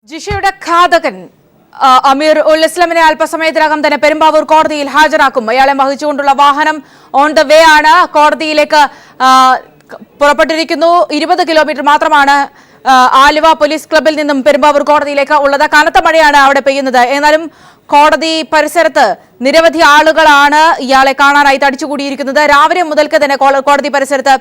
ജിഷയുടെ ഘാതകൻ അമീർ ഉൽ ഇസ്ലാമിനെ അല്പസമയത്തിനകം തന്നെ പെരുമ്പാവൂർ കോടതിയിൽ ഹാജരാക്കും. അയാളെ വഹിച്ചുകൊണ്ടുള്ള വാഹനം ഓൺ ദ വേ ആണ്. കോടതിയിലേക്ക് പുറപ്പെട്ടിരിക്കുന്നു. 20 കിലോമീറ്റർ മാത്രമാണ് ആലുവ പോലീസ് ക്ലബിൽ നിന്നും പെരുമ്പാവൂർ കോടതിയിലേക്ക് ഉള്ളത്. കനത്ത മഴയാണ് അവിടെ പെയ്യുന്നത്. എന്നാലും കോടതി പരിസരത്ത് നിരവധി ആളുകളാണ് ഇയാളെ കാണാനായി തടിച്ചുകൂടിയിരിക്കുന്നത്. രാവിലെ മുതൽക്ക് തന്നെ കോടതി പരിസരത്ത്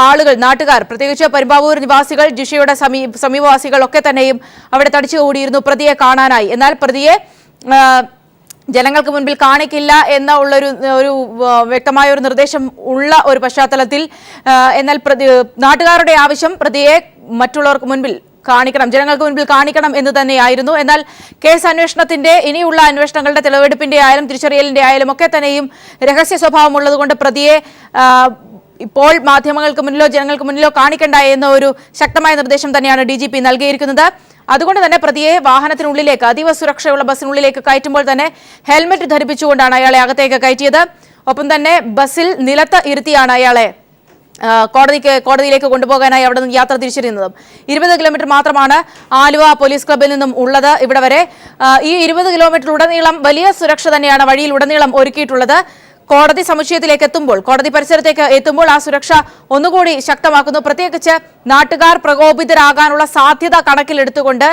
ആളുകൾ, നാട്ടുകാർ, പ്രത്യേകിച്ച് പെരുമ്പാവൂർ നിവാസികൾ, ജിഷയുടെ സമീപവാസികൾ ഒക്കെ തന്നെയും അവിടെ തടിച്ചുകൂടിയിരുന്നു പ്രതിയെ കാണാനായി. എന്നാൽ പ്രതിയെ ജനങ്ങൾക്ക് മുൻപിൽ കാണിക്കില്ല എന്ന ഒരു വ്യക്തമായ ഒരു നിർദ്ദേശം ഉള്ള ഒരു പശ്ചാത്തലത്തിൽ എന്നാൽ നാട്ടുകാരുടെ ആവശ്യം പ്രതിയെ മറ്റുള്ളവർക്ക് മുൻപിൽ കാണിക്കണം, ജനങ്ങൾക്ക് മുൻപിൽ കാണിക്കണം എന്ന് തന്നെയായിരുന്നു. എന്നാൽ കേസ് അന്വേഷണത്തിന്റെ ഇനിയുള്ള അന്വേഷണങ്ങളുടെ തെളിവെടുപ്പിന്റെ ആയാലും തിരിച്ചറിയലിന്റെ ആയാലും ഒക്കെ തന്നെയും രഹസ്യ സ്വഭാവമുള്ളത് കൊണ്ട് പ്രതിയെ ഇപ്പോൾ മാധ്യമങ്ങൾക്ക് മുന്നിലോ ജനങ്ങൾക്ക് മുന്നിലോ കാണിക്കണ്ട എന്ന ഒരു ശക്തമായ നിർദ്ദേശം തന്നെയാണ് DGP നൽകിയിരിക്കുന്നത്. അതുകൊണ്ട് തന്നെ പ്രതിയെ വാഹനത്തിനുള്ളിലേക്ക്, അതീവ സുരക്ഷയുള്ള ബസ്സിനുള്ളിലേക്ക് കയറ്റുമ്പോൾ തന്നെ ഹെൽമറ്റ് ധരിപ്പിച്ചുകൊണ്ടാണ് അയാളെ അകത്തേക്ക് കയറ്റിയത്. ഒപ്പം തന്നെ ബസ്സിൽ നിലത്ത് ഇരുത്തിയാണ് അയാളെ കോടതിയിലേക്ക് കൊണ്ടുപോകാനായി അവിടെ നിന്ന് യാത്ര തിരിച്ചിരുന്നതും. 20 കിലോമീറ്റർ മാത്രമാണ് ആലുവ പോലീസ് ക്ലബിൽ നിന്നും ഉള്ളത് ഇവിടെ വരെ. ഈ 20 കിലോമീറ്റർ ഉടനീളം വലിയ സുരക്ഷ തന്നെയാണ് വഴിയിൽ ഉടനീളം ഒരുക്കിയിട്ടുള്ളത്. കോടതി സമുച്ചയത്തിലേക്ക് എത്തുമ്പോൾ, കോടതി പരിസരത്തേക്ക് എത്തുമ്പോൾ ആ സുരക്ഷ ഒന്നുകൂടി ശക്തമാക്കുന്നു. പ്രത്യേകിച്ച് നാട്ടുകാർ പ്രകോപിതരാകാനുള്ള സാധ്യത കണക്കിലെടുത്തുകൊണ്ട്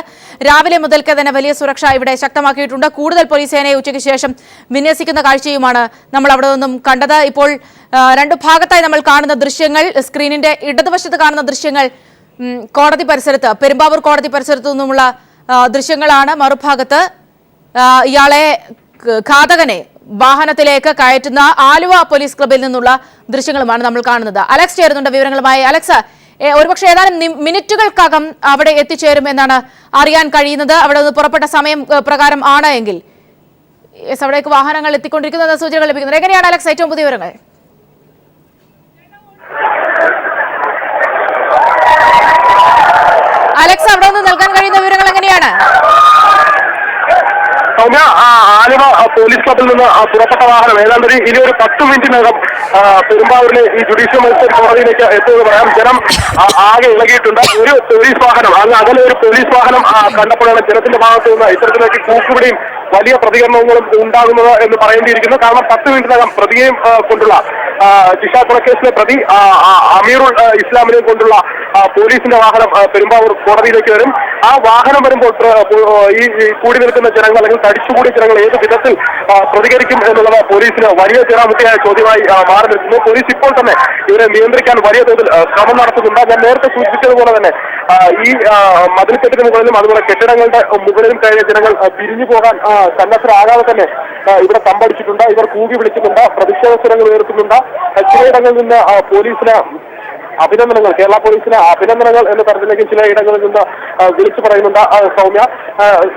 രാവിലെ മുതൽക്ക് തന്നെ വലിയ സുരക്ഷ ഇവിടെ ശക്തമാക്കിയിട്ടുണ്ട്. കൂടുതൽ പോലീസ് സേനയെ ഉച്ചയ്ക്ക് ശേഷം വിന്യസിക്കുന്ന കാഴ്ചയുമാണ് നമ്മൾ അവിടെ നിന്നും കണ്ടത്. ഇപ്പോൾ രണ്ടു ഭാഗത്തായി നമ്മൾ കാണുന്ന ദൃശ്യങ്ങൾ, സ്ക്രീനിന്റെ ഇടതുവശത്ത് കാണുന്ന ദൃശ്യങ്ങൾ കോടതി പരിസരത്ത്, പെരുമ്പാവൂർ കോടതി പരിസരത്തു നിന്നുമുള്ള ദൃശ്യങ്ങളാണ്. മറുഭാഗത്ത് ഇയാളെ, ഘാതകനെ വാഹനത്തിലേക്ക് കയറ്റുന്ന ആലുവ പോലീസ് ക്ലബിൽ നിന്നുള്ള ദൃശ്യങ്ങളുമാണ് നമ്മൾ കാണുന്നത്. അലക്സ് ചേരുന്നുണ്ട് വിവരങ്ങളുമായി. അലക്സ്, ഒരുപക്ഷെ ഏതാനും മിനിറ്റുകൾക്കകം അവിടെ എത്തിച്ചേരും എന്നാണ് അറിയാൻ കഴിയുന്നത്. അവിടെ നിന്ന് പുറപ്പെട്ട സമയം പ്രകാരം ആണ് എങ്കിൽ അവിടേക്ക് വാഹനങ്ങൾ എത്തിക്കൊണ്ടിരിക്കുന്ന സൂചനകൾ ലഭിക്കുന്നത്. എങ്ങനെയാണ് അലക്സ് ഏറ്റവും പുതിയ വിവരങ്ങൾ? അലക്സ്, അവിടെ നിന്ന് നൽകാൻ കഴിയുന്ന വിവരങ്ങൾ എങ്ങനെയാണ്? ആലുവ പോലീസ് ക്ലബിൽ നിന്ന് പുറപ്പെട്ട വാഹനം ഏതാണ്ട് ഇനി ഒരു 10 മിനിറ്റിനകം പെരുമ്പാവൂരിലെ ഈ ജുഡീഷ്യൽ മജിസ്ട്രേറ്റ് കോടതിയിലേക്ക് എത്തുമെന്ന് പറയാം. ജനം ആകെ ഇളകിയിട്ടുണ്ട്. ഒരു പോലീസ് വാഹനം, അങ്ങ് അകലെ ഒരു പോലീസ് വാഹനം കണ്ടപ്പോഴാണ് ജനത്തിന്റെ ഭാഗത്തു നിന്ന് ഇത്തരത്തിലേക്ക് കൂക്കുപിടിയും വലിയ പ്രതികരണങ്ങളും ഉണ്ടാകുന്നത് എന്ന് പറയേണ്ടിയിരിക്കുന്നു. കാരണം 10 മിനിറ്റിനകം പ്രതിയെയും കൊണ്ടുള്ള, ജിഷ കൊലക്കേസിലെ പ്രതി അമീറുൽ ഇസ്ലാമിനെയും കൊണ്ടുള്ള പോലീസിന്റെ വാഹനം പെരുമ്പാവൂർ കോടതിയിലേക്ക് വരും. ആ വാഹനം വരുമ്പോൾ ഈ കൂടി നിൽക്കുന്ന ജനങ്ങൾ, അല്ലെങ്കിൽ തടിച്ചുകൂടിയ ജനങ്ങൾ ഏത് വിധത്തിൽ പ്രതികരിക്കും എന്നുള്ളത് പോലീസിന് വലിയ ചിറാമുട്ടിയായ ചോദ്യമായി മാറി നിൽക്കുന്നു. പോലീസ് ഇപ്പോൾ തന്നെ ഇവരെ നിയന്ത്രിക്കാൻ വലിയ തോതിൽ ശ്രമം നടത്തുന്നുണ്ട്. ഞാൻ നേരത്തെ സൂചിപ്പിച്ചതുപോലെ തന്നെ ഈ മതിൽക്കെട്ടിന് മുകളിലും അതുപോലെ കെട്ടിടങ്ങളുടെ മുകളിലും കഴിഞ്ഞ ജനങ്ങൾ പിരിഞ്ഞു പോകാൻ സന്നദ്ധരാകാതെ തന്നെ ഇവിടെ തമ്പടിച്ചിട്ടുണ്ട്. ഇവർ കൂകി വിളിക്കുന്നുണ്ട്, പ്രതിഷേധ സ്വരങ്ങൾ ഉയർത്തുന്നുണ്ട്. ചിലയിടങ്ങളിൽ നിന്ന് പോലീസിന് അഭിനന്ദനങ്ങൾ, കേരള പോലീസിന് അഭിനന്ദനങ്ങൾ എന്ന തരത്തിലേക്ക് ചിലയിടങ്ങളിൽ നിന്ന് വിളിച്ചു പറയുന്നുണ്ട്. സൗമ്യ,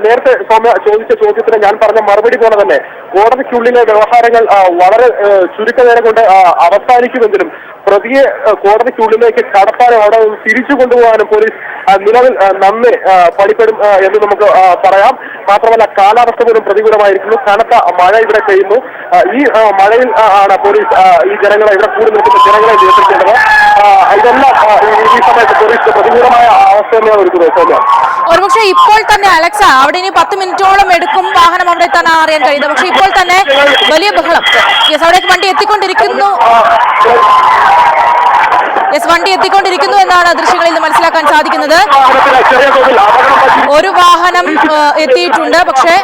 നേരത്തെ സൗമ്യ ചോദിച്ച ചോദ്യത്തിന് ഞാൻ പറഞ്ഞ മറുപടി പോലെ തന്നെ കോടതിക്കുള്ളിലെ വ്യവഹാരങ്ങൾ വളരെ ചുരുക്കനേരം കൊണ്ട് അവസാനിക്കുമെങ്കിലും പ്രതിയെ കോടതിക്കുള്ളിലേക്ക് കടത്താനും അവിടെ തിരിച്ചു കൊണ്ടുപോകാനും പോലീസ് നിലവിൽ നന്നെ പണിപ്പെടും എന്ന് നമുക്ക് പറയാം. മാത്രമല്ല കാലാവസ്ഥ പോലും പ്രതികൂലമായിരിക്കുന്നു. കനത്ത മഴ ഇവിടെ പെയ്യുന്നു. ഈ മഴയിൽ ആണ് പോലീസ് ഈ ജനങ്ങളെ, ഇവിടെ കൂടി നിൽക്കുന്ന ജനങ്ങളെ നിയന്ത്രിക്കേണ്ടത്. ഇതെല്ലാം ഈ സമയത്ത് പോലീസ് പ്രതികൂലമായ അവസ്ഥ തന്നെയാണ് ഒരുക്കുന്നത്. സൗമ്യ, ഒരുപക്ഷെ ഇപ്പോൾ തന്നെ അലക്സ, അവിടെ ഇനി 10 മിനിറ്റോളം എടുക്കും വാഹനം അവിടെ എത്താൻ അറിയാൻ കഴിയുന്നത്. പക്ഷെ ഇപ്പോൾ തന്നെ വലിയ ബഹളം. അവിടേക്ക് വണ്ടി എത്തിക്കൊണ്ടിരിക്കുന്നു. വണ്ടി എത്തിക്കൊണ്ടിരിക്കുന്നു എന്നാണ് ദൃശ്യങ്ങളിൽ നിന്ന് മനസ്സിലാക്കാൻ സാധിക്കുന്നത്. ഒരു വാഹനം എത്തിയിട്ടുണ്ട്. പക്ഷേ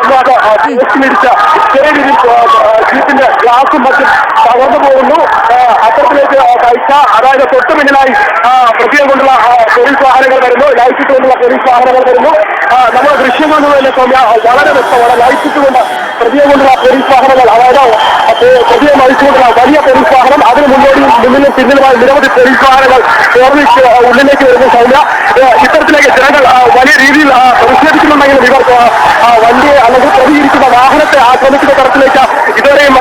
തകർന്നു പോകുന്നു. അത്തരത്തിലേക്ക് കഴിച്ച, അതായത് തൊട്ട് മുന്നിലായി പ്രതിയെ കൊണ്ടുള്ള പോലീസ് വാഹനങ്ങൾ വരുന്നു, ലൈറ്റിട്ട് കൊണ്ടുള്ള പോലീസ് വാഹനങ്ങൾ വരുന്നു. നമ്മുടെ ദൃശ്യം കൊണ്ടുതന്നെ സൗമ്യ വളരെ വ്യക്തമാണ്. ലൈറ്റിട്ട് കൊണ്ട് പ്രതിയെ കൊണ്ടുള്ള പോലീസ് വാഹനങ്ങൾ, അതായത് പ്രതിയെ മരിച്ചുകൊണ്ടുള്ള വലിയ പോലീസ് വാഹനം, അതിന് മുന്നിലും പിന്നിലുമായി നിരവധി പോലീസ് വാഹനങ്ങൾ കോടതിക്ക് ഉള്ളിലേക്ക് വരുന്നു. സൗമ്യ, ഇത്തരത്തിലേക്ക് ജനങ്ങൾ വലിയ രീതിയിൽ പ്രതിഷേധിക്കുന്നുണ്ടെങ്കിലും ഇവർ വണ്ടിയെ അല്ലെങ്കിൽ പ്രതിയിരിക്കുന്ന വാഹനത്തെ ആക്രമിക്കുന്ന തരത്തിലേക്ക് ഇതുവരെയും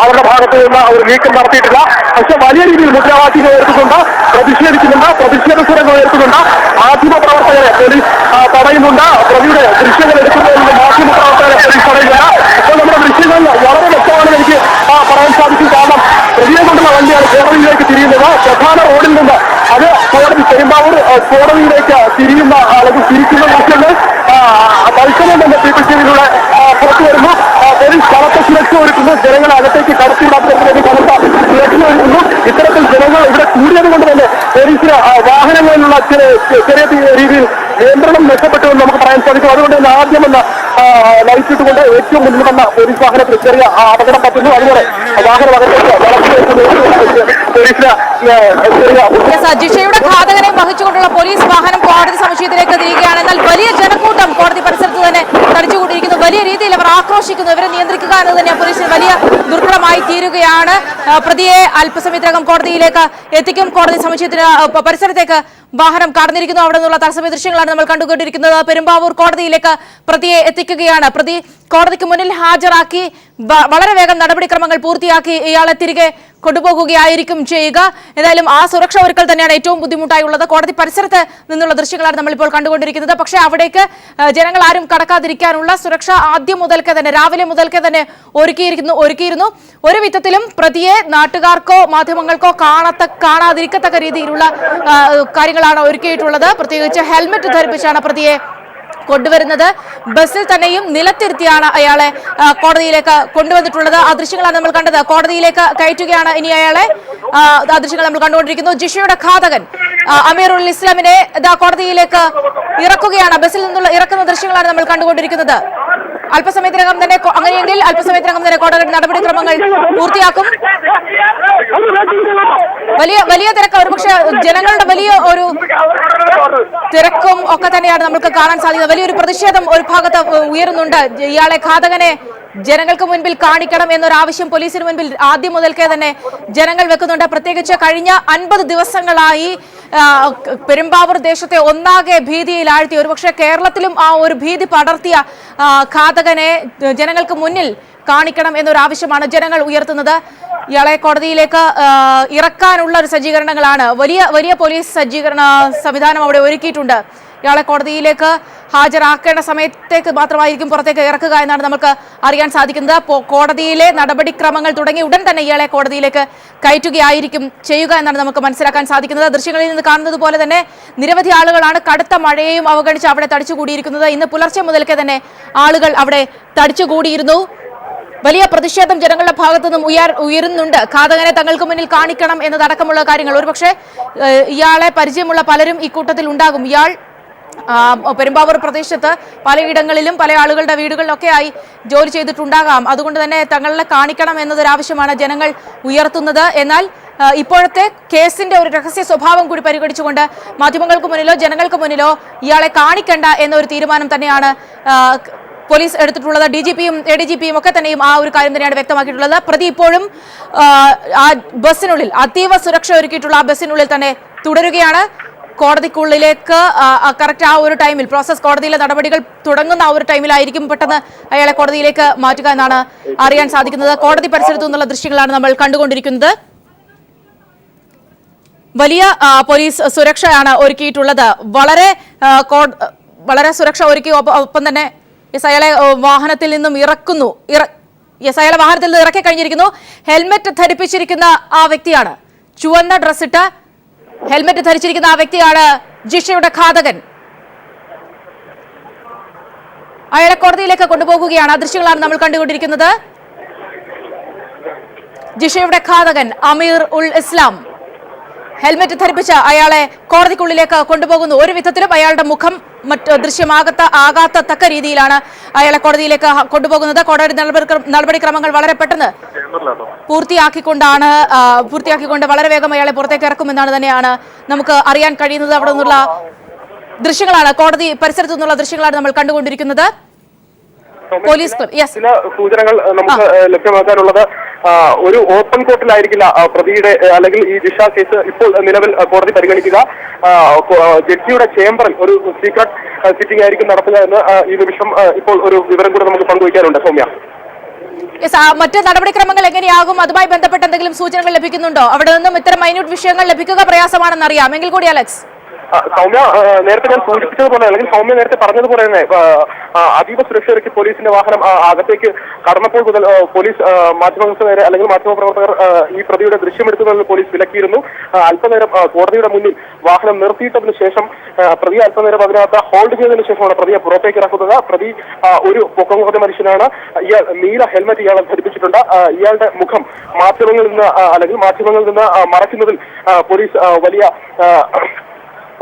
അവരുടെ ഭാഗത്ത് നിന്ന് ഒരു നീക്കം നടത്തിയിട്ടില്ല. പക്ഷെ വലിയ രീതിയിൽ മുദ്രാവാക്യങ്ങൾ ഉയർത്തുന്നുണ്ട്, പ്രതിഷേധിക്കുന്നുണ്ട്, പ്രതിഷേധ സ്വരങ്ങൾ ഉയർത്തുന്നുണ്ട്. മാധ്യമ പ്രവർത്തകരെ പോലീസ് തടയുന്നുണ്ട്. പ്രതിയുടെ ദൃശ്യങ്ങൾ എടുക്കുന്നതിൽ മാധ്യമ പ്രവർത്തകരെ പോലീസ് തടയുകയാണ്. അപ്പോൾ നമ്മുടെ ദൃശ്യങ്ങൾ വളരെ വ്യക്തമാണെന്ന് എനിക്ക് പറയാൻ സാധിക്കും. കാരണം പ്രതിയെ കൊണ്ടുള്ള വണ്ടിയാണ് കോടതിയിലേക്ക് തിരിയുന്നത്. പ്രധാന റോഡിൽ നിന്ന് അത് കോടതി പെരുമ്പാവൂർ കോടതിയിലേക്ക് തിരിയുന്ന അല്ലെങ്കിൽ തിരിക്കുന്ന ദൃശ്യങ്ങൾ തത്സമയം തന്നെ പീപ്പിൾസ് ടിവിയിലൂടെ പുറത്തു വരുന്നു. പോലീസ് കനത്ത സുരക്ഷ ഒരുക്കുന്നു. ജനങ്ങളെ അകത്തേക്ക് കടത്തിവിടാത്തതിന് കനത്ത സുരക്ഷ ഒരുക്കുന്നു. ഇത്തരത്തിൽ ജനങ്ങൾ ഇവിടെ കൂടിയത് കൊണ്ട് തന്നെ പോലീസിന് വാഹനങ്ങളിലുള്ള ചെറിയ രീതിയിൽ നിയന്ത്രണം നഷ്ടപ്പെട്ടുവെന്ന് നമുക്ക് പറയാൻ സാധിക്കും. അതുകൊണ്ട് തന്നെ ആദ്യമെന്ന് ലയിച്ചിട്ടുകൊണ്ട് ഏറ്റവും മുന്നിൽ വന്ന പോലീസ് വാഹനത്തിൽ ചെറിയ അപകടം പറ്റുന്നു. അതുപോലെ വാഹനം അകത്തേക്ക് പോലീസിന് ജിഷയുടെ ഘാതകനെ വഹിച്ചുകൊണ്ടുള്ള പോലീസ് വാഹനം കോടതി സമുച്ചയത്തിലേക്ക് തിരികെയാണ്. എന്നാൽ വലിയ ജനക്കൂട്ടം കോടതി പരിസരത്ത് തന്നെ തടിച്ചുകൂട്ടിയിരിക്കുന്നു. വലിയ രീതിയിൽ അവർ ആക്രോശിക്കുന്നു. ഇവരെ നിയന്ത്രിക്കുക എന്നത് തന്നെ പോലീസിന് വലിയ ദുർഘടമായി തീരുകയാണ്. പ്രതിയെ അല്പസമയത്തിനകം കോടതിയിലേക്ക് എത്തിക്കും. കോടതി സമുച്ചയത്തിന് പരിസരത്തേക്ക് വാഹനം കടന്നിരിക്കുന്നു. അവിടെ നിന്നുള്ള തത്സമയ ദൃശ്യങ്ങളാണ് നമ്മൾ കണ്ടുകൊണ്ടിരിക്കുന്നത്. പെരുമ്പാവൂർ കോടതിയിലേക്ക് പ്രതിയെ എത്തിക്കുകയാണ്. പ്രതി കോടതിക്ക് മുന്നിൽ ഹാജരാക്കി വളരെ വേഗം നടപടിക്രമങ്ങൾ പൂർത്തിയാക്കി ഇയാളെ തിരികെ കൊണ്ടുപോകുകയായിരിക്കും ചെയ്യുക. ഏതായാലും ആ സുരക്ഷ ഒരുക്കൽ തന്നെയാണ് ഏറ്റവും ബുദ്ധിമുട്ടായുള്ളത്. കോടതി പരിസരത്ത് നിന്നുള്ള ദൃശ്യങ്ങളാണ് നമ്മളിപ്പോൾ കണ്ടുകൊണ്ടിരിക്കുന്നത്. പക്ഷേ അവിടേക്ക് ജനങ്ങൾ ആരും കടക്കാതിരിക്കാനുള്ള സുരക്ഷ ആദ്യം മുതൽക്കേ തന്നെ രാവിലെ മുതൽക്കേ തന്നെ ഒരുക്കിയിരുന്നു. ഒരു വിധത്തിലും പ്രതിയെ നാട്ടുകാർക്കോ മാധ്യമങ്ങൾക്കോ കാണാതിരിക്കത്തക്ക രീതിയിലുള്ള കാര്യങ്ങളാണ് ഒരുക്കിയിട്ടുള്ളത്. പ്രത്യേകിച്ച് ഹെൽമെറ്റ് ധരിപ്പിച്ചാണ് പ്രതിയെ കൊണ്ടുവരുന്നത്. ബസ്സിൽ തന്നെയും നിലത്തിരുത്തിയാണ് അയാളെ കോടതിയിലേക്ക് കൊണ്ടുവന്നിട്ടുള്ളത്. ആ ദൃശ്യങ്ങളാണ് നമ്മൾ കണ്ടത്. കോടതിയിലേക്ക് കയറ്റുകയാണ് ഇനി അയാളെ. ആ ദൃശ്യങ്ങൾ നമ്മൾ കണ്ടുകൊണ്ടിരിക്കുന്നു. ജിഷയുടെ ഘാതകൻ അമീറുൽ ഇസ്ലാമിനെ കോടതിയിലേക്ക് ഇറക്കുകയാണ്. ബസ്സിൽ നിന്നുള്ള ഇറക്കുന്ന ദൃശ്യങ്ങളാണ് നമ്മൾ കണ്ടുകൊണ്ടിരിക്കുന്നത്. അല്പസമയത്തിനകം തന്നെ അങ്ങനെയെങ്കിൽ അല്പസമയത്തിനകം തന്നെ കോടതി നടപടിക്രമങ്ങൾ പൂർത്തിയാക്കും. വലിയ തിരക്ക്, ഒരുപക്ഷെ ജനങ്ങളുടെ വലിയ ഒരു തിരക്കും ഒക്കെ തന്നെയാണ് നമുക്ക് കാണാൻ സാധിക്കുന്നത്. വലിയൊരു പ്രതിഷേധം ഒരു ഭാഗത്ത് ഉയരുന്നുണ്ട്. ഇയാളെ ഘാതകനെ ജനങ്ങൾക്ക് മുൻപിൽ കാണിക്കണം എന്നൊരാവശ്യം പോലീസിന് മുൻപിൽ ആദ്യം മുതൽക്കേ തന്നെ ജനങ്ങൾ വെക്കുന്നുണ്ട്. പ്രത്യേകിച്ച് കഴിഞ്ഞ 50 ദിവസങ്ങളായി പെരുമ്പാവൂർ ദേശത്തെ ഒന്നാകെ ഭീതിയിലാഴ്ത്തി, ഒരുപക്ഷെ കേരളത്തിലും ആ ഒരു ഭീതി പടർത്തിയ ഘാതകനെ ജനങ്ങൾക്ക് മുന്നിൽ കാണിക്കണം എന്നൊരാവശ്യമാണ് ജനങ്ങൾ ഉയർത്തുന്നത്. ഇയാളെ കോടതിയിലേക്ക് ഇറക്കാനുള്ള ഒരു സജ്ജീകരണങ്ങളാണ്, വലിയ പോലീസ് സജ്ജീകരണ സംവിധാനം അവിടെ ഒരുക്കിയിട്ടുണ്ട്. ഇയാളെ കോടതിയിലേക്ക് ഹാജരാക്കേണ്ട സമയത്തേക്ക് മാത്രമായിരിക്കും പുറത്തേക്ക് ഇറക്കുക എന്നാണ് നമുക്ക് അറിയാൻ സാധിക്കുന്നത്. കോടതിയിലെ നടപടിക്രമങ്ങൾ തുടങ്ങി ഉടൻ തന്നെ ഇയാളെ കോടതിയിലേക്ക് കയറ്റുകയായിരിക്കും ചെയ്യുക എന്നാണ് നമുക്ക് മനസ്സിലാക്കാൻ സാധിക്കുന്നത്. ദൃശ്യങ്ങളിൽ നിന്ന് കാണുന്നത് പോലെ തന്നെ നിരവധി ആളുകളാണ് കടുത്ത മഴയെയും അവഗണിച്ച് അവിടെ തടിച്ചുകൂടിയിരിക്കുന്നത്. ഇന്ന് പുലർച്ചെ മുതൽക്കേ തന്നെ ആളുകൾ അവിടെ തടിച്ചുകൂടിയിരുന്നു. വലിയ പ്രതിഷേധം ജനങ്ങളുടെ ഭാഗത്തു നിന്നും ഉയരുന്നുണ്ട്. ഘാതകനെ തങ്ങൾക്ക് മുന്നിൽ കാണിക്കണം എന്നതടക്കമുള്ള കാര്യങ്ങൾ. ഒരുപക്ഷെ ഇയാളെ പരിചയമുള്ള പലരും ഇക്കൂട്ടത്തിൽ ഉണ്ടാകും. ഇയാൾ പെരുമ്പാവൂർ പ്രദേശത്ത് പലയിടങ്ങളിലും പല ആളുകളുടെ വീടുകളിലൊക്കെ ആയി ജോലി ചെയ്തിട്ടുണ്ടാകാം. അതുകൊണ്ട് തന്നെ തങ്ങളെ കാണിക്കണം എന്നതൊരാവശ്യമാണ് ജനങ്ങൾ ഉയർത്തുന്നത്. എന്നാൽ ഇപ്പോഴത്തെ കേസിന്റെ ഒരു രഹസ്യ സ്വഭാവം കൂടി പരിഗണിച്ചുകൊണ്ട് മാധ്യമങ്ങൾക്ക് മുന്നിലോ ജനങ്ങൾക്ക് മുന്നിലോ ഇയാളെ കാണിക്കണ്ട എന്നൊരു തീരുമാനം തന്നെയാണ് പോലീസ് എടുത്തിട്ടുള്ളത്. DGPയും ADGPയും ഒക്കെ തന്നെയും ആ ഒരു കാര്യം തന്നെയാണ് വ്യക്തമാക്കിയിട്ടുള്ളത്. പ്രതി ഇപ്പോഴും ആ ബസ്സിനുള്ളിൽ അതീവ സുരക്ഷ ഒരുക്കിയിട്ടുള്ള ആ ബസ്സിനുള്ളിൽ തന്നെ തുടരുകയാണ്. കോടതിക്കുള്ളിലേക്ക് കറക്റ്റ് ആ ഒരു ടൈമിൽ പ്രോസസ് കോടതിയിലെ നടപടികൾ തുടങ്ങുന്ന ആ ഒരു ടൈമിലായിരിക്കും പെട്ടെന്ന് അയാളെ കോടതിയിലേക്ക് മാറ്റുക എന്നാണ് അറിയാൻ സാധിക്കുന്നത്. കോടതി പരിസരത്തു നിന്നുള്ള ദൃശ്യങ്ങളാണ് നമ്മൾ കണ്ടുകൊണ്ടിരിക്കുന്നത്. വലിയ പോലീസ് സുരക്ഷയാണ് ഒരുക്കിയിട്ടുള്ളത്. വളരെ സുരക്ഷ ഒരുക്കി. ഒപ്പം തന്നെ അയാളെ വാഹനത്തിൽ നിന്നും ഇറക്കുന്നു. അയാളെ വാഹനത്തിൽ നിന്ന് ഇറക്കി കഴിഞ്ഞിരിക്കുന്നു. ഹെൽമെറ്റ് ധരിപ്പിച്ചിരിക്കുന്ന ആ വ്യക്തിയാണ്, ചുവന്ന ഡ്രസ്സിട്ട് ഹെൽമെറ്റ് ധരിച്ചിരിക്കുന്ന ആ വ്യക്തിയാണ് ജിഷയുടെ ഘാതകൻ. അയാളെ കോടതിയിലേക്ക് കൊണ്ടുപോകുകയാണ്. ആ ദൃശ്യങ്ങളാണ് നമ്മൾ കണ്ടുകൊണ്ടിരിക്കുന്നത്. ജിഷയുടെ ഘാതകൻ അമീർ ഉൽ ഇസ്ലാം ഹെൽമെറ്റ് ധരിപ്പിച്ച് അയാളെ കോടതിക്കുള്ളിലേക്ക് കൊണ്ടുപോകുന്നു. ഒരു വിധത്തിലും അയാളുടെ മുഖം മറ്റ് ദൃശ്യമാകാത്തക്ക രീതിയിലാണ് അയാളെ കോടതിയിലേക്ക് കൊണ്ടുപോകുന്നത്. കോടതി നടപടിക്രമങ്ങൾ വളരെ പെട്ടെന്ന് പൂർത്തിയാക്കിക്കൊണ്ട് വളരെ വേഗം അയാളെ പുറത്തേക്ക് ഇറക്കുമെന്നാണ് തന്നെയാണ് നമുക്ക് അറിയാൻ കഴിയുന്നത്. അവിടെ നിന്നുള്ള ദൃശ്യങ്ങളാണ്, കോടതി പരിസരത്തു നിന്നുള്ള ദൃശ്യങ്ങളാണ് നമ്മൾ കണ്ടുകൊണ്ടിരിക്കുന്നത്. പോലീസ് ചില സൂചനകൾ നമുക്ക് ലഭ്യമാക്കാനുള്ളത്, ഒരു ഓപ്പൺ കോർട്ടിലായിരിക്കില്ല പ്രതിയുടെ അല്ലെങ്കിൽ ഈ ജിഷ കേസ് ഇപ്പോൾ നിലവിൽ കോടതി പരിഗണിക്കുക. ജഡ്ജിയുടെ ചേംബറിൽ ഒരു സീക്രട്ട് സിറ്റിംഗ് ആയിരിക്കും നടത്തുക എന്ന് ഈ നിമിഷം ഇപ്പോൾ ഒരു വിവരം കൂടെ നമുക്ക് പങ്കുവയ്ക്കാനുണ്ട്. സൗമ്യ, മറ്റ് നടപടിക്രമങ്ങൾ എങ്ങനെയാകും, അതുമായി ബന്ധപ്പെട്ട് എന്തെങ്കിലും സൂചനകൾ ലഭിക്കുന്നുണ്ടോ? അവിടെ നിന്നും ഇത്തരം മൈന്യൂട്ട് വിഷയങ്ങൾ ലഭിക്കുക പ്രയാസമാണെന്ന് അറിയാം. എങ്കിൽ കൂടി അലക്സ്. സൗമ്യ നേരത്തെ ഞാൻ സൂചിപ്പിച്ചതുപോലെ അല്ലെങ്കിൽ സൗമ്യ നേരത്തെ പറഞ്ഞതുപോലെ തന്നെ അതീവ സുരക്ഷയൊരുക്കി പോലീസിന്റെ വാഹനം അകത്തേക്ക് കടന്നപ്പോൾ മുതൽ പോലീസ് മാധ്യമങ്ങൾക്ക് നേരെ അല്ലെങ്കിൽ മാധ്യമപ്രവർത്തകർ ഈ പ്രതിയുടെ ദൃശ്യമെടുക്കുന്നതിൽ പോലീസ് വിലക്കിയിരുന്നു. അല്പനേരം കോടതിയുടെ മുന്നിൽ വാഹനം നിർത്തിയിട്ടതിനു ശേഷം പ്രതിയെ അല്പനേരം അതിനകത്ത് ഹോൾഡ് ചെയ്തതിനു ശേഷമാണ് പ്രതിയെ പുറത്തേക്ക് ഇറക്കുന്നത്. പ്രതി ഒരു പൊക്കം കുറഞ്ഞ മനുഷ്യനാണ്. ഇയാൾ നീല ഹെൽമറ്റ് ഇയാളെ ധരിപ്പിച്ചിട്ടുണ്ട്. ഇയാളുടെ മുഖം മാധ്യമങ്ങളിൽ നിന്ന് മറയ്ക്കുന്നതിൽ പോലീസ് വലിയ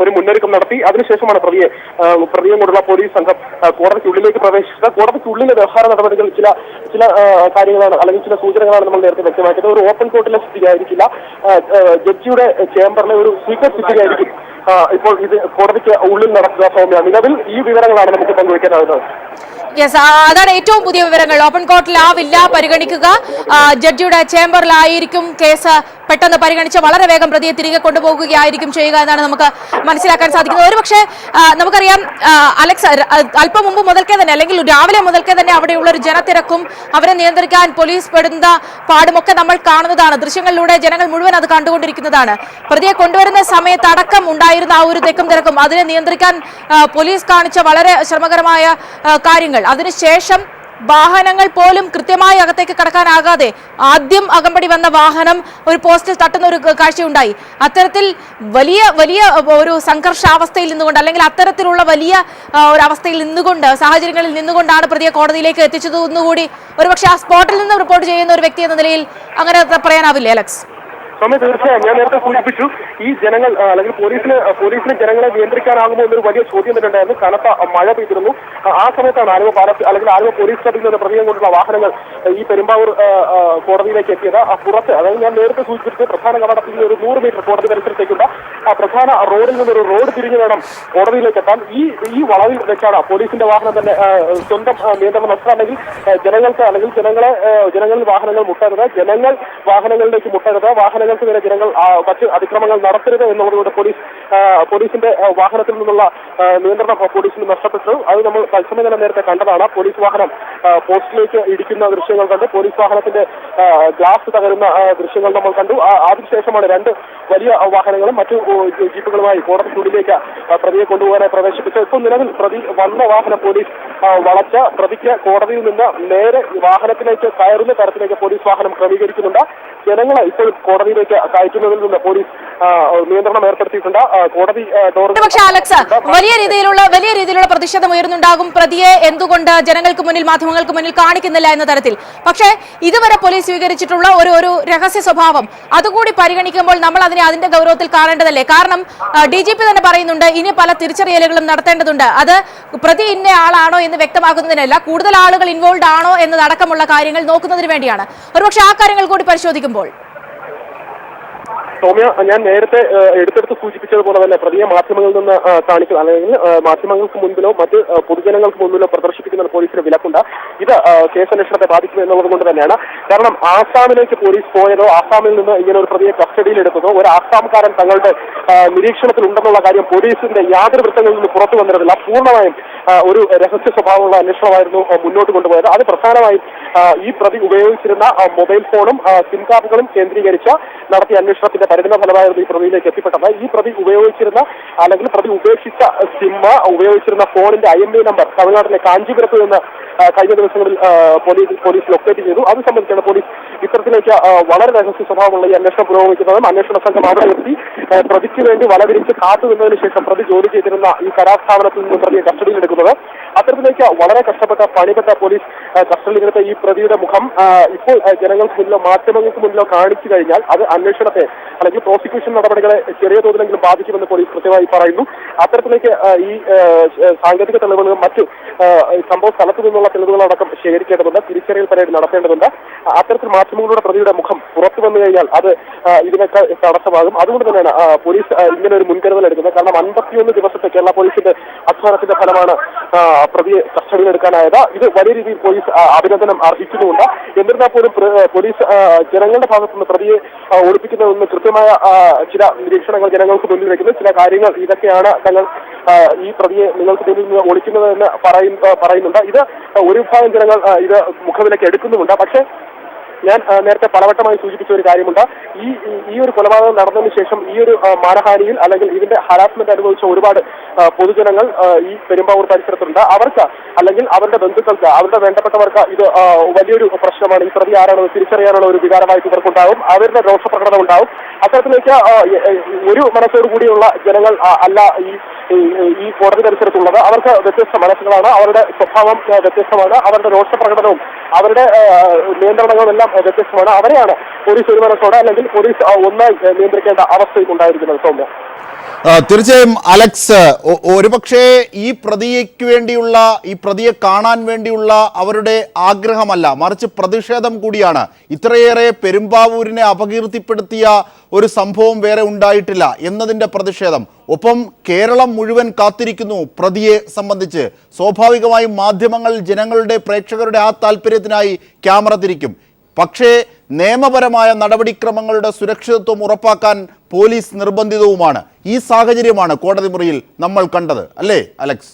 ഒരു മുന്നൊരുക്കം നടത്തി. അതിനുശേഷമാണ് പ്രതിയെ കൊണ്ടുള്ള പോലീസ് സംഘം കോടതിക്കുള്ളിലേക്ക് പ്രവേശിച്ചത്. കോടതിക്കുള്ളിലെ വ്യവഹാര നടപടികൾ ചില കാര്യങ്ങളാണ് അല്ലെങ്കിൽ ചില സൂചനകളാണ് നമ്മൾ നേരത്തെ വ്യക്തമാക്കിയത്. ഒരു ഓപ്പൺ കോർട്ടിലെ സ്ഥിതിയായിരിക്കില്ല, ജഡ്ജിയുടെ ചേംബറിലെ ഒരു സീക്രട്ട് സ്ഥിതിയായിരിക്കും ഇപ്പോൾ ഇത് കോടതിക്ക് ഉള്ളിൽ നടക്കുക. സൗമ്യ, നിലവിൽ ഈ വിവരങ്ങളാണ് നമുക്ക് പങ്കുവയ്ക്കാനാവുന്നത്. അതാണ് ഏറ്റവും പുതിയ വിവരങ്ങൾ. ഓപ്പൺ കോർട്ടിലാവില്ല പരിഗണിക്കുക, ജഡ്ജിയുടെ ചേംബറിലായിരിക്കും കേസ് പെട്ടെന്ന് പരിഗണിച്ച് വളരെ വേഗം പ്രതിയെ തിരികെ കൊണ്ടുപോകുകയായിരിക്കും ചെയ്യുക എന്നാണ് നമുക്ക് മനസ്സിലാക്കാൻ സാധിക്കുന്നത്. ഒരുപക്ഷെ നമുക്കറിയാം അലക്സ്, അല്പം മുമ്പ് മുതൽക്കേ തന്നെ അല്ലെങ്കിൽ രാവിലെ മുതൽക്കേ തന്നെ അവിടെയുള്ള ഒരു ജനത്തിരക്കും അവരെ നിയന്ത്രിക്കാൻ പോലീസ് പെടുന്ന പാടുമൊക്കെ നമ്മൾ കാണുന്നതാണ്. ദൃശ്യങ്ങളിലൂടെ ജനങ്ങൾ മുഴുവൻ അത് കണ്ടുകൊണ്ടിരിക്കുന്നതാണ്. പ്രതിയെ കൊണ്ടുവരുന്ന സമയത്ത് അടക്കം ഉണ്ടായിരുന്ന ആ ഒരു തെക്കും തിരക്കും അതിനെ നിയന്ത്രിക്കാൻ പോലീസ് കാണിച്ച വളരെ ശ്രമകരമായ കാര്യങ്ങൾ, അതിനുശേഷം വാഹനങ്ങൾ പോലും കൃത്യമായി അകത്തേക്ക് കടക്കാനാകാതെ ആദ്യം അകമ്പടി വന്ന വാഹനം ഒരു പോസ്റ്റിൽ തട്ടുന്ന ഒരു കാഴ്ചയുണ്ടായി. അത്തരത്തിൽ വലിയ വലിയ ഒരു സംഘർഷാവസ്ഥയിൽ നിന്നുകൊണ്ട് അല്ലെങ്കിൽ അത്തരത്തിലുള്ള വലിയ ഒരു അവസ്ഥയിൽ നിന്നുകൊണ്ട് സാഹചര്യങ്ങളിൽ നിന്നുകൊണ്ടാണ് പ്രതിയെ കോടതിയിലേക്ക് എത്തിച്ചത് എന്നുകൂടി ഒരുപക്ഷെ ആ സ്പോട്ടിൽ നിന്ന് റിപ്പോർട്ട് ചെയ്യുന്ന ഒരു വ്യക്തി എന്ന നിലയിൽ അങ്ങനെ പറയാനാവില്ലേ അലക്സ്? തീർച്ചയായും ഞാൻ നേരത്തെ സൂചിപ്പിച്ചു, ഈ ജനങ്ങൾ അല്ലെങ്കിൽ പോലീസിന് ജനങ്ങളെ നിയന്ത്രിക്കാനാകുമോ എന്നൊരു വലിയ ചോദ്യം തന്നെ ഉണ്ടായിരുന്നു. കനത്ത മഴ പെയ്തിരുന്നു. ആ സമയത്താണ് ആലുവ പാലസ് അല്ലെങ്കിൽ ആലുവ പോലീസ് സ്റ്റേഷനിൽ നിന്ന് പ്രതിയെ കൊണ്ടുള്ള വാഹനങ്ങൾ ഈ പെരുമ്പാവൂർ കോടതിയിലേക്ക് എത്തിയത്. പുറത്ത്, അതായത് ഞാൻ നേരത്തെ സൂചിപ്പിച്ചത് പ്രധാന കവാടത്തിൽ നിന്ന് ഒരു 100 മീറ്റർ കോടതി പരിസരത്തേക്കുള്ള പ്രധാന റോഡിൽ നിന്നൊരു റോഡ് തിരിഞ്ഞു വേണം കോടതിയിലേക്ക് എത്താൻ. ഈ വളവിൽ വെച്ചാണ് പോലീസിന്റെ വാഹനം തന്നെ സ്വന്തം നിയന്ത്രണം നഷ്ടമാണെങ്കിൽ ജനങ്ങളിൽ വാഹനങ്ങൾ മുട്ടരുത്, ജനങ്ങൾ വാഹനങ്ങളിലേക്ക് മുട്ടരുത്, വാഹനങ്ങൾക്ക് നേരെ ജനങ്ങൾ മറ്റ് അതിക്രമങ്ങൾ നടത്തരുത് എന്നുള്ളതുകൊണ്ട് പോലീസിന്റെ വാഹനത്തിൽ നിന്നുള്ള നിയന്ത്രണം പോലീസിന് നഷ്ടപ്പെട്ടു. അത് നമ്മൾ തത്സമയം തന്നെ നേരത്തെ കണ്ടതാണ്. പോലീസ് വാഹനം പോസ്റ്റിലേക്ക് ഇടിക്കുന്ന ദൃശ്യങ്ങൾ കണ്ടു, പോലീസ് വാഹനത്തിന്റെ ഗ്ലാസ് തകരുന്ന ദൃശ്യങ്ങൾ നമ്മൾ കണ്ടു. അതിനുശേഷമാണ് 2 വലിയ വാഹനങ്ങളും മറ്റു ജീപ്പുകളുമായി കോടതിക്കുള്ളിലേക്ക് പ്രതിയെ കൊണ്ടുപോകാനായി പ്രവേശിപ്പിച്ചത്. ഇപ്പോൾ നിലവിൽ പ്രതി വന്ന വാഹനം പോലീസ് വളച്ച പ്രതിക്ക് കോടതിയിൽ നിന്ന് നേരെ വാഹനത്തിലേക്ക് കയറുന്ന തരത്തിലേക്ക് പോലീസ് വാഹനം ക്രമീകരിക്കുന്നുണ്ട്. ജനങ്ങളെ ഇപ്പോൾ കോടതിയിലേക്ക് കയറ്റുന്നതിൽ നിന്ന് പോലീസ് നിയന്ത്രണം ഏർപ്പെടുത്തിയിട്ടുണ്ട്. കോടതി പക്ഷേ അലക്സ്, വലിയ രീതിയിലുള്ള പ്രതിഷേധം ഉയർന്നുണ്ടാകും. പ്രതിയെ എന്തുകൊണ്ട് ജനങ്ങൾക്ക് മുന്നിൽ, മാധ്യമങ്ങൾക്ക് മുന്നിൽ കാണിക്കുന്നില്ല എന്ന തരത്തിൽ. പക്ഷേ ഇതുവരെ പോലീസ് സ്വീകരിച്ചിട്ടുള്ള ഒരു രഹസ്യ സ്വഭാവം അതുകൂടി പരിഗണിക്കുമ്പോൾ നമ്മൾ അതിന്റെ ഗൗരവത്തിൽ കാണേണ്ടതല്ലേ? കാരണം DGP തന്നെ പറയുന്നുണ്ട് ഇനി പല തിരിച്ചറിയലുകളും നടത്തേണ്ടതുണ്ട്. അത് പ്രതി ഇന്ന ആളാണോ എന്ന് വ്യക്തമാക്കുന്നതിനല്ല, കൂടുതൽ ആളുകൾ ഇൻവോൾവ് ആണോ എന്നതടക്കമുള്ള കാര്യങ്ങൾ നോക്കുന്നതിന് വേണ്ടിയാണ്. ഒരുപക്ഷെ ആ കാര്യങ്ങൾ കൂടി പരിശോധിക്കുമ്പോൾ സൗമ്യ, ഞാൻ നേരത്തെ എടുത്തെടുത്ത് സൂചിപ്പിച്ചതുപോലെ തന്നെ പ്രതിയെ മാധ്യമങ്ങളിൽ നിന്ന് കാണിക്കുക അല്ലെങ്കിൽ മാധ്യമങ്ങൾക്ക് മുൻപിലോ മറ്റ് പൊതുജനങ്ങൾക്ക് മുൻപിലോ പ്രദർശിപ്പിക്കുന്ന പോലീസിന് വിലക്കുണ്ട്. ഇത് കേസന്വേഷണത്തെ ബാധിക്കും എന്നുള്ളത് കൊണ്ട് തന്നെയാണ്. കാരണം ആസാമിലേക്ക് പോലീസ് പോയതോ ആസാമിൽ നിന്ന് ഇങ്ങനെ ഒരു പ്രതിയെ കസ്റ്റഡിയിലെടുത്തതോ ഒരു ആസാംകാരൻ തങ്ങളുടെ നിരീക്ഷണത്തിൽ ഉണ്ടെന്നുള്ള കാര്യം പോലീസിന്റെ യാതൊരു വൃത്തങ്ങളിൽ നിന്ന് പുറത്തു വന്നിരുന്നില്ല. പൂർണ്ണമായും ഒരു രഹസ്യ സ്വഭാവമുള്ള അന്വേഷണമായിരുന്നു മുന്നോട്ട് കൊണ്ടുപോയത്. അത് പ്രധാനമായും ഈ പ്രതി ഉപയോഗിച്ചിരുന്ന മൊബൈൽ ഫോണും സിം കാർഡുകളും കേന്ദ്രീകരിച്ച് നടത്തിയ അന്വേഷണത്തിന്റെ പരിണിത ഫലമായിരുന്നു ഈ പ്രതിയിലേക്ക് എത്തിപ്പെട്ടത്. ഈ പ്രതി ഉപയോഗിച്ചിരുന്ന അല്ലെങ്കിൽ പ്രതി ഉപേക്ഷിച്ച ഉപയോഗിച്ചിരുന്ന ഫോണിന്റെ IMEI നമ്പർ തമിഴ്നാട്ടിലെ കാഞ്ചീപുരത്ത് നിന്ന് കഴിഞ്ഞ ദിവസങ്ങളിൽ പോലീസ് ലൊക്കേറ്റ് ചെയ്തു. അത് സംബന്ധിച്ചാണ് പോലീസ് ഇത്തരത്തിലേക്ക് വളരെ രഹസ്യ സ്വഭാവമുള്ള ഈ അന്വേഷണം പുരോഗമിക്കുന്നതും അന്വേഷണ സംഘം അവിടെ എത്തി പ്രതിക്ക് വേണ്ടി വലവിരിച്ച് കാത്തു നിന്നതിന് ശേഷം പ്രതി ജോലി ചെയ്തിരുന്ന ഈ കരാസ്ഥാപനത്തിൽ നിന്ന് പ്രതിയെ കസ്റ്റഡിയിലെടുക്കുന്നത്. അത്തരത്തിലേക്ക് വളരെ കഷ്ടപ്പെട്ട പണിപ്പെട്ട പോലീസ് കസ്റ്റഡിയിലെടുത്ത ഈ പ്രതിയുടെ മുഖം ഇപ്പോൾ ജനങ്ങൾക്ക് മുന്നിലോ മാധ്യമങ്ങൾക്ക് മുന്നിലോ കാണിച്ചു കഴിഞ്ഞാൽ അത് അന്വേഷണത്തെ അല്ലെങ്കിൽ പ്രോസിക്യൂഷൻ നടപടികളെ ചെറിയ തോതിലെങ്കിലും ബാധിക്കുമെന്ന് പോലീസ് കൃത്യമായി പറയുന്നു. അത്തരത്തിലേക്ക് ഈ സാങ്കേതിക തെളിവുകളും മറ്റു സംഭവ സ്ഥലത്തു നിന്നുള്ള തെളിവുകളടക്കം ശേഖരിക്കേണ്ടതുണ്ട്, തിരിച്ചറിയൽ പരേഡ് നടത്തേണ്ടതുണ്ട്. അത്തരത്തിൽ മാധ്യമങ്ങളുടെ പ്രതിയുടെ മുഖം പുറത്തു വന്നു കഴിഞ്ഞാൽ അത് ഇതിനൊക്കെ തടസ്സമാകും. അതുകൊണ്ട് തന്നെയാണ് പോലീസ് ഇങ്ങനെ ഒരു മുൻകരുതൽ എടുക്കുന്നത്. കാരണം 51 ദിവസത്തെ കേരള പോലീസിന്റെ അധ്വാനത്തിന്റെ ഫലമാണ് പ്രതിയെ കസ്റ്റഡിയിലെടുക്കാനായത്. ഇത് വലിയ രീതിയിൽ പോലീസ് അഭിനന്ദനം അർഹിക്കുന്നുമുണ്ട്. എന്നിരുന്നാൽ പോലും പോലീസ് ജനങ്ങളുടെ ഭാഗത്തുനിന്ന് പ്രതിയെ ഒളിപ്പിക്കുന്നതെന്ന് കൃത്യമായ ചില നിരീക്ഷണങ്ങൾ ജനങ്ങൾക്ക് മുന്നിൽ വയ്ക്കുന്നു. ചില കാര്യങ്ങൾ ഇതൊക്കെയാണ് തങ്ങൾ ഈ പ്രതിയെ നിങ്ങൾക്ക് മുന്നിൽ നിന്ന് ഒളിക്കുന്നതെന്ന് പറയുന്നുണ്ട്. ഇത് ഒരു വിഭാഗം ജനങ്ങൾ ഇത് മുഖവിലേക്ക് എടുക്കുന്നുമുണ്ട്. പക്ഷേ ഞാൻ നേരത്തെ പലവട്ടമായി സൂചിപ്പിച്ച ഒരു കാര്യമുണ്ട്. ഈ ഒരു കൊലപാതകം നടന്നതിന് ശേഷം ഈ ഒരു മാനഹാനിയിൽ അല്ലെങ്കിൽ ഇതിന്റെ ഹരാസ്മെന്റ് അനുഭവിച്ച ഒരുപാട് പൊതുജനങ്ങൾ ഈ പെരുമ്പാവൂർ പരിസരത്തുണ്ട്. അവർക്ക് അല്ലെങ്കിൽ അവരുടെ ബന്ധുക്കൾക്ക്, അവരുടെ വേണ്ടപ്പെട്ടവർക്ക് ഇത് വലിയൊരു പ്രശ്നമാണ്. ഈ പ്രതി ആരാണെന്ന് തിരിച്ചറിയാനുള്ള ഒരു വികാരമായിട്ട് ഇവർക്കുണ്ടാവും, അവരുടെ രോഷപ്രകടനം ഉണ്ടാവും. അത്തരത്തിലേക്ക് ഒരു മനസ്സോടുകൂടിയുള്ള ജനങ്ങൾ അല്ല ഈ കോടതി പരിസരത്തുള്ളത്. അവർക്ക് വ്യത്യസ്ത മനസ്സുകളാണ്, അവരുടെ സ്വഭാവം വ്യത്യസ്തമാണ്, അവരുടെ രോഷപ്രകടനവും അവരുടെ നിയന്ത്രണങ്ങളും എല്ലാം വ്യത്യസ്തമാണ്. അവരെയാണ് പോലീസ് ഒരു മനസ്സോടെ അല്ലെങ്കിൽ പോലീസ് ഒന്നായി നിയന്ത്രിക്കേണ്ട അവസ്ഥയും ഉണ്ടായിരിക്കുന്നത്. സൗമ്യ, തീർച്ചയായും അലക്സ്, ഒരുപക്ഷെ ഈ പ്രതിയെ കാണാൻ വേണ്ടിയുള്ള അവരുടെ ആഗ്രഹമല്ല, മറിച്ച് പ്രതിഷേധം കൂടിയാണ്. ഇത്രയേറെ പെരുമ്പാവൂരിനെ അപകീർത്തിപ്പെടുത്തിയ ഒരു സംഭവം വേറെ ഉണ്ടായിട്ടില്ല എന്നതിൻ്റെ പ്രതിഷേധം. ഒപ്പം കേരളം മുഴുവൻ കാത്തിരിക്കുന്നു പ്രതിയെ സംബന്ധിച്ച്. സ്വാഭാവികമായും മാധ്യമങ്ങൾ ജനങ്ങളുടെ, പ്രേക്ഷകരുടെ ആ താല്പര്യത്തിനായി ക്യാമറ തിരിക്കും. പക്ഷേ നിയമപരമായ നടപടിക്രമങ്ങളുടെ സുരക്ഷിതത്വം ഉറപ്പാക്കാൻ പോലീസ് നിർബന്ധിതവുമാണ്. ഈ സാഹചര്യമാണ് കോടതി മുറിയിൽ നമ്മൾ കണ്ടത്, അല്ലേ അലക്സ്?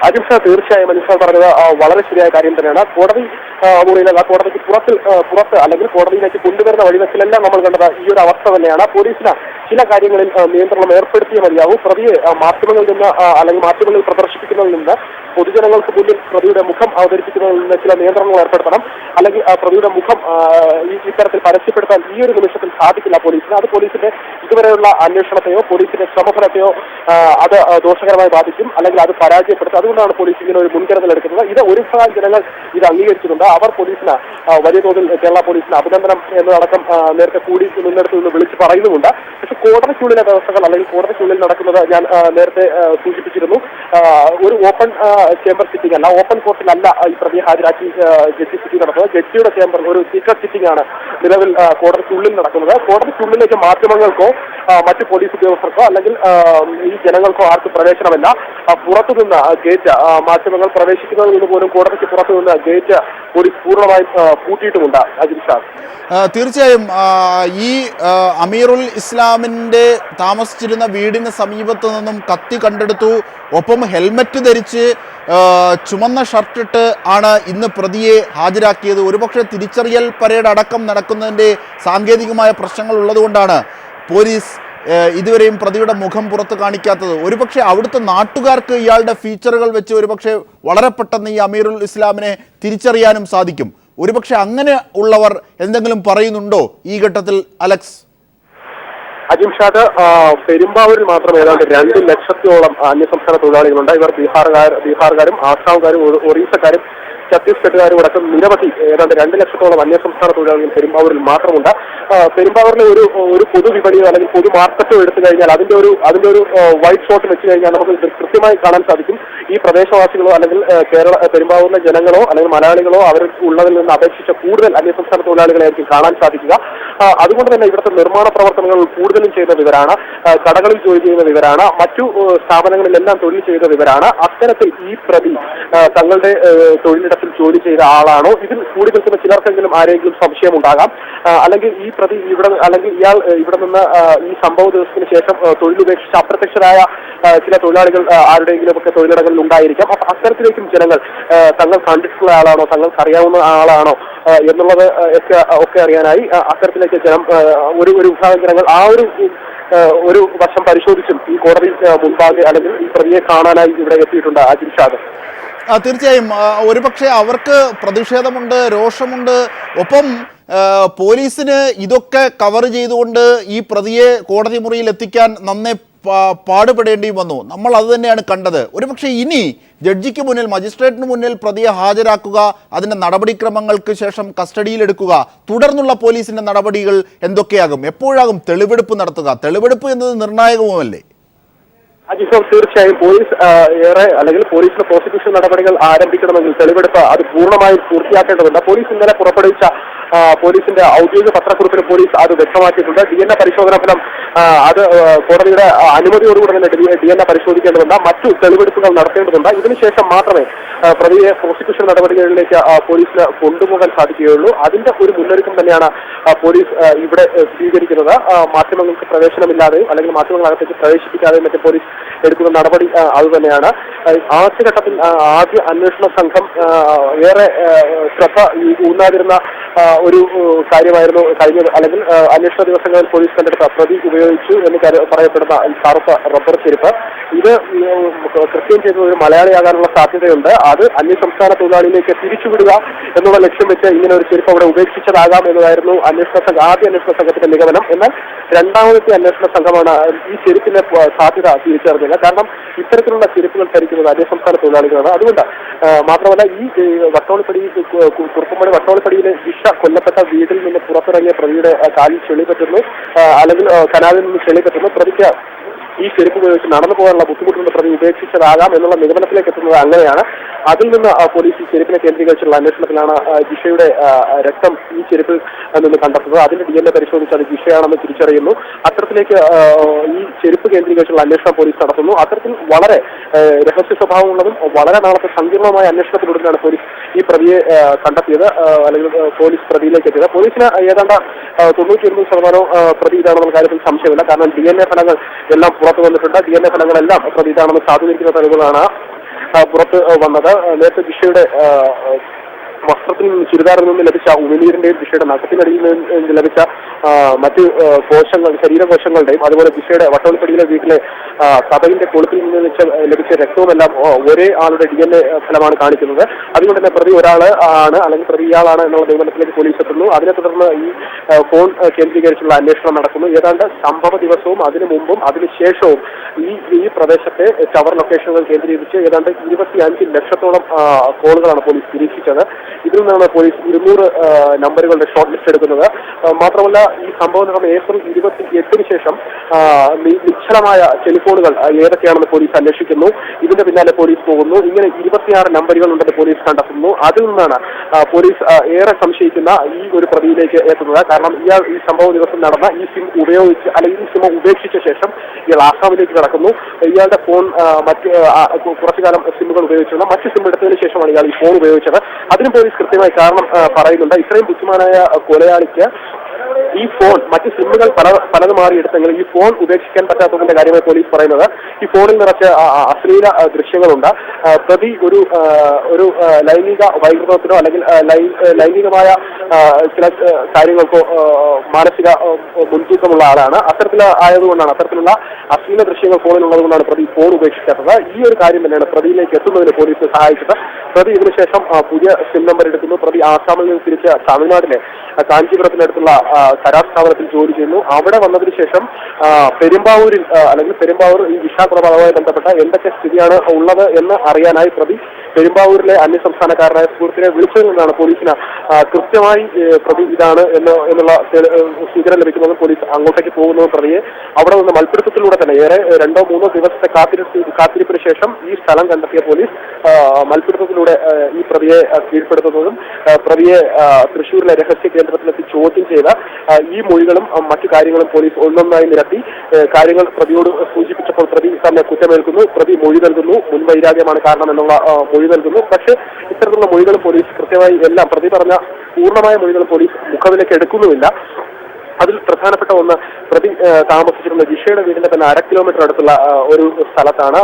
അജിംഷ, തീർച്ചയായും അജിംഷ പറഞ്ഞത് വളരെ ശരിയായ കാര്യം തന്നെയാണ്. കോടതി മുറിയിലല്ല, കോടതിക്ക് പുറത്ത് അല്ലെങ്കിൽ കോടതിയിലേക്ക് കൊണ്ടുവരുന്ന വഴിവെക്കലെല്ലാം നമ്മൾ കണ്ടത് ഈ ഒരു അവസ്ഥ തന്നെയാണ്. പോലീസിന് ചില കാര്യങ്ങളിൽ നിയന്ത്രണം ഏർപ്പെടുത്തിയേ മതിയാവും. പ്രതിയെ മാധ്യമങ്ങളിൽ നിന്ന് അല്ലെങ്കിൽ മാധ്യമങ്ങളിൽ പ്രദർശിപ്പിക്കുന്നതിൽ നിന്ന് പൊതുജനങ്ങൾക്ക് മുന്നിൽ പ്രതിയുടെ മുഖം അവതരിപ്പിക്കുന്നതിൽ നിന്ന് ചില നിയന്ത്രണങ്ങൾ ഏർപ്പെടുത്തണം. അല്ലെങ്കിൽ പ്രതിയുടെ മുഖം ഇത്തരത്തിൽ പരസ്യപ്പെടുത്താൻ ഈ ഒരു നിമിഷത്തിൽ സാധിക്കില്ല പോലീസിന്. അത് പോലീസിന്റെ ഇതുവരെയുള്ള അന്വേഷണത്തെയോ പോലീസിന്റെ ശ്രമഫലത്തെയോ അത് ദോഷകരമായി ബാധിക്കും, അല്ലെങ്കിൽ അത് പരാജയപ്പെടുത്തും. അതുകൊണ്ടാണ് പോലീസ് ഇങ്ങനെ ഒരു മുൻകരുതൽ എടുക്കുന്നത്. ഇത് ഒരു ഭാഗം ജനങ്ങൾ ഇത് അംഗീകരിച്ചിട്ടുണ്ട്. അവർ പോലീസിന് വലിയ തോതിൽ കേരള പോലീസിന് അഭിനന്ദനം എന്നതടക്കം നേരത്തെ കൂടി നിന്നെടുത്ത് നിന്ന് വിളിച്ചു പറയുന്നുമുണ്ട്. പക്ഷെ കോടതിക്കുള്ളിലെ വ്യവസ്ഥകൾ അല്ലെങ്കിൽ കോടതിക്കുള്ളിൽ നടക്കുന്നത് ഞാൻ നേരത്തെ സൂചിപ്പിച്ചിരുന്നു. ഒരു ഓപ്പൺ ചേംബർ സിറ്റിംഗ് അല്ല, ഓപ്പൺ കോർട്ടിലല്ല ഈ പ്രതിയെ ഹാജരാക്കി ജഡ്ജി സിറ്റിംഗ് നടത്തുന്നത്. ജഡ്ജിയുടെ ചേംബറിൽ ഒരു സീക്രട്ട് സിറ്റിംഗ് ആണ് നിലവിൽ കോടതിക്കുള്ളിൽ നടക്കുന്നത്. കോടതിക്കുള്ളിലേക്ക് മാധ്യമങ്ങൾക്കോ മറ്റ് പോലീസ് ഉദ്യോഗസ്ഥർക്കോ അല്ലെങ്കിൽ ഈ ജനങ്ങൾക്കോ ആർക്കും പ്രവേശനമില്ല. പുറത്തുനിന്ന് ഗേറ്റ്, മാധ്യമങ്ങൾ പ്രവേശിക്കുന്നതിൽ നിന്ന് പോലും കോടതിക്ക് പുറത്തുനിന്ന് ഗേറ്റ് പോലീസ് പൂർണ്ണമായും പൂട്ടിയിട്ടുമുണ്ട്. അജിത് ഷാ, തീർച്ചയായും ഈ അമീറുൽ ഇസ്ലാമിൻ്റെ താമസിച്ചിരുന്ന വീടിന് സമീപത്ത് നിന്നും കത്തി കണ്ടെടുത്തു. ഒപ്പം ഹെൽമറ്റ് ധരിച്ച് ചുമന്ന ഷർട്ടിട്ട് ആണ് ഇന്ന് പ്രതിയെ ഹാജരാക്കിയത്. ഒരുപക്ഷെ തിരിച്ചറിയൽ പരേഡ് അടക്കം നടക്കുന്നതിൻ്റെ സാങ്കേതികമായ പ്രശ്നങ്ങൾ ഉള്ളതുകൊണ്ടാണ് പോലീസ് ഇതുവരെയും പ്രതിയുടെ മുഖം പുറത്ത് കാണിക്കാത്തത്. ഒരുപക്ഷെ അവിടുത്തെ നാട്ടുകാർക്ക് ഇയാളുടെ ഫീച്ചറുകൾ വെച്ച് ഒരുപക്ഷെ വളരെ പെട്ടെന്ന് ഈ അമീറുൽ ഇസ്ലാമിനെ തിരിച്ചറിയാനും സാധിക്കും. ഒരുപക്ഷെ അങ്ങനെ ഉള്ളവർ എന്തെങ്കിലും പറയുന്നുണ്ടോ ഈ ഘട്ടത്തിൽ അലക്സ്? അജിംഷാദ്, പെരുമ്പാവൂരിൽ മാത്രം ഏതാണ്ട് 2 ലക്ഷത്തോളം അന്യസംസ്ഥാന തൊഴിലാളികളുണ്ട്. ഇവർ ബീഹാറുകാരും ആസാമുകാരും ഒറീസക്കാരും ഛത്തീസ്ഗഡുകാരും അടക്കം നിരവധി ഏതാണ്ട് 2 ലക്ഷത്തോളം അന്യസംസ്ഥാന തൊഴിലാളികൾ പെരുമ്പാവൂരിൽ മാത്രമുണ്ട്. പെരുമ്പാവൂരിലെ ഒരു പൊതുവിപണിയോ അല്ലെങ്കിൽ പൊതു മാർക്കറ്റോ എടുത്തു കഴിഞ്ഞാൽ അതിന്റെ ഒരു വൈറ്റ് ഷോട്ട് വെച്ച് കഴിഞ്ഞാൽ നമുക്ക് കൃത്യമായി കാണാൻ സാധിക്കും ഈ പ്രദേശവാസികളോ അല്ലെങ്കിൽ പെരുമ്പാവൂരിലെ ജനങ്ങളോ അല്ലെങ്കിൽ മലയാളികളോ അവർ ഉള്ളതിൽ നിന്ന് അപേക്ഷിച്ച കൂടുതൽ അന്യസംസ്ഥാന തൊഴിലാളികളായിരിക്കും കാണാൻ സാധിക്കുക. അതുകൊണ്ട് തന്നെ ഇവിടുത്തെ നിർമ്മാണ പ്രവർത്തനങ്ങൾ കൂടുതലും ചെയ്യുന്ന ഇവരാണ്, കടകളിൽ ജോലി ചെയ്യുന്ന ഇവരാണ്, മറ്റു സ്ഥാപനങ്ങളിലെല്ലാം തൊഴിൽ ചെയ്യുന്ന ഇവരാണ്. അത്തരത്തിൽ ഈ പ്രതി തങ്ങളുടെ തൊഴിലിടത്തിൽ ജോലി ചെയ്ത ആളാണോ, ഇതിൽ കൂടി നിൽക്കുന്ന ചിലർക്കെങ്കിലും ആരെങ്കിലും സംശയമുണ്ടാകാം. അല്ലെങ്കിൽ ഈ പ്രതി ഇയാൾ ഇവിടെ നിന്ന് ഈ സംഭവ ദിവസത്തിന് ശേഷം തൊഴിലുപേക്ഷിച്ച് അപ്രത്യക്ഷരായ ചില തൊഴിലാളികൾ ആരുടെയെങ്കിലും ഒക്കെ തൊഴിലിടങ്ങളിൽ ഉണ്ടായിരിക്കാം. അപ്പൊ അത്തരത്തിലേക്കും ജനങ്ങൾ തങ്ങൾ കണ്ടിട്ടുള്ള ആളാണോ, തങ്ങൾക്ക് അറിയാവുന്ന ആളാണോ എന്നുള്ളത് ഒക്കെ അറിയാനായി അത്തരത്തിലേക്ക് ഒരു വിഭാഗം ജനങ്ങൾ ആ ഒരു വശം പരിശോധിച്ചും ഈ കോടതി മുൻപാകെ അല്ലെങ്കിൽ ഈ പ്രതിയെ കാണാനായി ഇവിടെ എത്തിയിട്ടുണ്ട്. അജിൻഷാദ്, തീർച്ചയായും ഒരുപക്ഷെ അവർക്ക് പ്രതിഷേധമുണ്ട്, രോഷമുണ്ട്. ഒപ്പം പോലീസിന് ഇതൊക്കെ കവർ ചെയ്തുകൊണ്ട് ഈ പ്രതിയെ കോടതി മുറിയിൽ എത്തിക്കാൻ നന്നേ പാടുപെടേണ്ടി വന്നു. നമ്മൾ അത് തന്നെയാണ് കണ്ടത്. ഒരുപക്ഷെ ഇനി ജഡ്ജിക്ക് മുന്നിൽ, മജിസ്ട്രേറ്റിന് മുന്നിൽ പ്രതിയെ ഹാജരാക്കുക, അതിൻ്റെ നടപടിക്രമങ്ങൾക്ക് ശേഷം കസ്റ്റഡിയിലെടുക്കുക, തുടർന്നുള്ള പോലീസിൻ്റെ നടപടികൾ എന്തൊക്കെയാകും? എപ്പോഴാകും തെളിവെടുപ്പ് നടത്തുക? തെളിവെടുപ്പ് എന്നത് നിർണായകവുമല്ലേ? അജിഫോം, തീർച്ചയായും പോലീസ് അല്ലെങ്കിൽ പോലീസിന്റെ പ്രോസിക്യൂഷൻ നടപടികൾ ആരംഭിക്കണമെങ്കിൽ തെളിവെടുപ്പ് അത് പൂർണ്ണമായും പൂർത്തിയാക്കേണ്ടതുണ്ട്. പോലീസ് ഇന്നലെ പുറപ്പെടുവിച്ച പോലീസിന്റെ ഔദ്യോഗിക പത്രക്കുറിപ്പിൽ പോലീസ് അത് വ്യക്തമാക്കിയിട്ടുണ്ട്. DNA പരിശോധന ഫലം അത് കോടതിയുടെ അനുമതിയോടുകൂടി തന്നെ DNA പരിശോധിക്കേണ്ടതുണ്ട്. മറ്റു തെളിവെടുപ്പുകൾ നടത്തേണ്ടതുണ്ട്. ഇതിനുശേഷം മാത്രമേ പ്രതിയെ പ്രോസിക്യൂഷൻ നടപടികളിലേക്ക് പോലീസിന് കൊണ്ടുപോകാൻ സാധിക്കുകയുള്ളൂ. അതിന്റെ ഒരു മുന്നൊരുക്കം തന്നെയാണ് പോലീസ് ഇവിടെ സ്വീകരിക്കുന്നത്. മാധ്യമങ്ങൾക്ക് പ്രവേശനമില്ലാതെയും അല്ലെങ്കിൽ മാധ്യമങ്ങളകത്തേക്ക് പ്രവേശിപ്പിക്കാതെയും മറ്റു പോലീസ് എടുക്കുന്ന നടപടി അതുതന്നെയാണ്. ആദ്യഘട്ടത്തിൽ ആദ്യ അന്വേഷണ സംഘം ഏറെ ശ്രദ്ധ ഊന്നാതിരുന്ന ഒരു കാര്യമായിരുന്നു കഴിഞ്ഞത്, അല്ലെങ്കിൽ അന്വേഷണ ദിവസങ്ങളിൽ പോലീസ് കണ്ടെടുത്ത പ്രതി ഉപയോഗിച്ചു എന്ന് പറയപ്പെടുന്ന കറുത്ത റബ്ബർ ചെരുപ്പ്. ഇത് കൃത്യം ചെയ്ത ഒരു മലയാളിയാകാനുള്ള സാധ്യതയുണ്ട്. അത് അന്യസംസ്ഥാന തൊഴിലാളിയിലേക്ക് തിരിച്ചുവിടുക എന്നുള്ള ലക്ഷ്യം വെച്ച് ഇങ്ങനെ ഒരു ചെരുപ്പ് അവിടെ ഉപേക്ഷിച്ചതാകാം എന്നതായിരുന്നു ആദ്യ അന്വേഷണ സംഘത്തിന്റെ നിഗമനം. എന്നാൽ രണ്ടാമത്തെ അന്വേഷണ സംഘമാണ് ഈ ചെരുപ്പിന്റെ സാധ്യത തിരിച്ചറിഞ്ഞത്. കാരണം ഇത്തരത്തിലുള്ള ചെരുപ്പുകൾ ധരിക്കുന്നത് അന്യസംസ്ഥാന തൊഴിലാളികളാണ്. അതുകൊണ്ട് മാത്രമല്ല, ഈ വട്ടോളിപ്പടി കുറുപ്പമ്പടി വട്ടോളിപ്പടിയിലെ ജിഷ കൊല്ലപ്പെട്ട വീട്ടിൽ നിന്ന് പുറത്തിറങ്ങിയ പ്രതിയുടെ കാലിൽ ചെളി പറ്റുന്നു, അല്ലെങ്കിൽ കനാലിൽ നിന്ന് ചെളി പറ്റുന്നു. പ്രതിക്ക് ഈ ചെരുപ്പ് ഉപയോഗിച്ച് നടന്നു പോകാനുള്ള ബുദ്ധിമുട്ടുള്ള പ്രതി ഉപേക്ഷിച്ചതാകാം എന്നുള്ള നിഗമനത്തിലേക്ക് എത്തുന്നത് അങ്ങനെയാണ്. അതിൽ നിന്ന് പോലീസ് ഈ ചെരുപ്പിനെ കേന്ദ്രീകരിച്ചുള്ള അന്വേഷണത്തിലാണ് ജിഷയുടെ രക്തം ഈ ചെരുപ്പിൽ നിന്ന് കണ്ടെത്തുന്നത്. അതിന്റെ DNA പരിശോധിച്ച് അത് ജിഷയാണെന്ന് തിരിച്ചറിയുന്നു. അത്തരത്തിലേക്ക് ഈ ചെരുപ്പ് കേന്ദ്രീകരിച്ചുള്ള അന്വേഷണം പോലീസ് നടത്തുന്നു. അത്തരത്തിൽ വളരെ രഹസ്യ സ്വഭാവമുള്ളതും വളരെ നാളത്തെ സങ്കീർണമായ അന്വേഷണത്തിലൂടെയാണ് പോലീസ് ഈ പ്രതിയെ കണ്ടെത്തിയത്, അല്ലെങ്കിൽ പോലീസ് പ്രതിയിലേക്ക് എത്തിയത്. പോലീസിന് ഏതാണ്ട് 99% പ്രതി ഇതാണെന്ന കാര്യത്തിൽ സംശയമില്ല. കാരണം DNA ഫലങ്ങൾ എല്ലാം പുറത്തു വന്നിട്ടുണ്ട്. DNA ഫലങ്ങളെല്ലാം പ്രതി ഇതാണെന്ന് സാധൂകരിക്കുന്ന തെളിവുകളാണ് പുറത്ത് വന്നത്. നേരത്തെ ജിഷയുടെ വസ്ത്രത്തിൽ നിന്ന് ചുരിദാറിൽ നിന്ന് ലഭിച്ച ഉമിനീരിന്റെയും ജിഷയുടെ നഖത്തിനടിയിൽ നിന്ന് ലഭിച്ച മറ്റ് കോശങ്ങൾ ശരീരകോശങ്ങളുടെയും അതുപോലെ ജിഷയുടെ വട്ടോളിപ്പടിയിലെ വീട്ടിലെ കഥകിന്റെ കൊളുത്തിൽ നിന്ന് ലഭിച്ച രക്തവുമെല്ലാം ഒരേ ആളുടെ DNA ഫലമാണ് കാണിക്കുന്നത്. അതുകൊണ്ട് തന്നെ പ്രതി ഒരാൾ ആണ്, അല്ലെങ്കിൽ പ്രതി ഇയാളാണ് എന്നുള്ള നിഗമനത്തിലേക്ക് പോലീസ് എത്തുന്നു. അതിനെ തുടർന്ന് ഈ ഫോൺ കേന്ദ്രീകരിച്ചുള്ള അന്വേഷണം നടക്കുന്നു. ഏതാണ്ട് സംഭവ ദിവസവും അതിനു മുമ്പും അതിനുശേഷവും ഈ പ്രദേശത്തെ ടവർ ലൊക്കേഷനുകൾ കേന്ദ്രീകരിച്ച് ഏതാണ്ട് 25 ലക്ഷത്തോളം കോളുകളാണ് പോലീസ് നിരീക്ഷിച്ചത്. ഇതിൽ നിന്നാണ് പോലീസ് 200 നമ്പറുകളുടെ ഷോർട്ട് ലിസ്റ്റ് എടുക്കുന്നത്. മാത്രമല്ല, ഈ സംഭവം നടന്ന ഏപ്രിൽ 28 ശേഷം നിശ്ചലമായ ടെലിഫോണുകൾ ഏതൊക്കെയാണെന്ന് പോലീസ് അന്വേഷിക്കുന്നു. ഇതിന്റെ പിന്നാലെ പോലീസ് പോകുന്നു. ഇങ്ങനെ 26 നമ്പറുകൾ ഉണ്ടെന്ന് പോലീസ് കണ്ടെത്തുന്നു. അതിൽ നിന്നാണ് പോലീസ് ഏറെ സംശയിക്കുന്ന ഈ ഒരു പ്രതിയിലേക്ക് എത്തുന്നത്. കാരണം ഇയാൾ ഈ സംഭവ ദിവസം നടന്ന ഈ സിം ഉപയോഗിച്ച്, അല്ലെങ്കിൽ ഈ സിം ഉപേക്ഷിച്ച ശേഷം ഇയാൾ ആസാമിലേക്ക് കടക്കുന്നു. ഇയാളുടെ ഫോൺ കുറച്ചു കാലം സിമ്മുകൾ ഉപയോഗിച്ചുള്ള മറ്റ് സിം എടുത്തതിന് ശേഷമാണ് ഇയാൾ ഈ ഫോൺ ഉപയോഗിച്ചത്. അതിനും പോലീസ് കൃത്യമായി കാരണം പറയുന്നുണ്ട്. ഇത്രയും ബുദ്ധിമാനായ കൊലയാളിക്ക് ഈ ഫോൺ മറ്റ് സിമ്മുകൾ പലതും മാറിയെടുത്തെങ്കിൽ ഈ ഫോൺ ഉപേക്ഷിക്കാൻ പറ്റാത്തതിന്റെ കാര്യമായി പോലീസ് പറയുന്നത് ഈ ഫോണിൽ നിറച്ച് അശ്ലീല ദൃശ്യങ്ങളുണ്ട്. പ്രതി ഒരു ലൈംഗിക വൈകൃതത്തിനോ അല്ലെങ്കിൽ ലൈംഗികമായ ചില കാര്യങ്ങൾക്കോ മാനസിക മുൻതൂക്കമുള്ള ആളാണ്. അത്തരത്തിലുള്ള അശ്ലീല ദൃശ്യങ്ങൾ ഫോണിലുള്ളത് കൊണ്ടാണ് പ്രതി ഫോൺ ഉപേക്ഷിക്കാത്തത്. ഈ ഒരു കാര്യം തന്നെയാണ് പ്രതിയിലേക്ക് എത്തുന്നതിന് പോലീസിനെ സഹായിച്ചത്. പ്രതി ഇതിനുശേഷം പുതിയ സിം നമ്പർ എടുക്കുന്നു. പ്രതി ആസാമിൽ നിന്ന് തിരിച്ച് തമിഴ്നാട്ടിലെ കാഞ്ചീപുരത്തിനടുത്തുള്ള കരാർ സ്ഥാപനത്തിൽ ജോലി ചെയ്യുന്നു. അവിടെ വന്നതിന് ശേഷം പെരുമ്പാവൂർ ഈ ജിഷ കൊലപാതകവുമായി ബന്ധപ്പെട്ട എന്തൊക്കെ സ്ഥിതിയാണ് ഉള്ളത് എന്ന് അറിയാനായി പ്രതി പെരുമ്പാവൂരിലെ അന്യസംസ്ഥാനക്കാരനായ സുഹൃത്തിനെ വിളിച്ചതിൽ നിന്നാണ് പോലീസിന് കൃത്യമായി പ്രതി ഇതാണ് എന്നുള്ള സൂചന ലഭിക്കുന്നതും പോലീസ് അങ്ങോട്ടേക്ക് പോകുന്നതും പ്രതിയെ അവിടെ നിന്ന് മൽപ്പിടുത്തത്തിലൂടെ തന്നെ ഏറെ 2-3 ദിവസത്തെ കാത്തിരിപ്പിന് ശേഷം ഈ സ്ഥലം കണ്ടെത്തിയ പോലീസ് മൽപ്പിടുത്തത്തിലൂടെ ഈ പ്രതിയെ കീഴ്പ്പെടുത്തുന്നതും പ്രതിയെ തൃശ്ശൂരിലെ രഹസ്യ കേന്ദ്രത്തിലെത്തി ചോദ്യം ചെയ്ത ഈ മൊഴികളും മറ്റു കാര്യങ്ങളും പോലീസ് ഒന്നൊന്നായി നിരത്തി കാര്യങ്ങൾ പ്രതിയോട് സൂചിപ്പിച്ചപ്പോൾ പ്രതി തന്നെ കുറ്റമേൽക്കുന്നു. പ്രതി മൊഴി നൽകുന്നു. മുൻവൈരാഗ്യമാണ് കാരണം എന്നുള്ള മൊഴി നൽകുന്നു. പക്ഷേ ഇത്തരത്തിലുള്ള മൊഴികളും പോലീസ് കൃത്യമായി എല്ലാം പ്രതി പറഞ്ഞ പൂർണ്ണമായ മൊഴികൾ പോലീസ് മുഖവിലേക്ക് എടുക്കുന്നുമില്ല. അതിൽ പ്രധാനപ്പെട്ട ഒന്ന്, പ്രതി താമസിച്ചിരുന്ന ജിഷയുടെ വീടിന്റെ തന്നെ 1/2 കിലോമീറ്റർ അടുത്തുള്ള ഒരു സ്ഥലത്താണ്.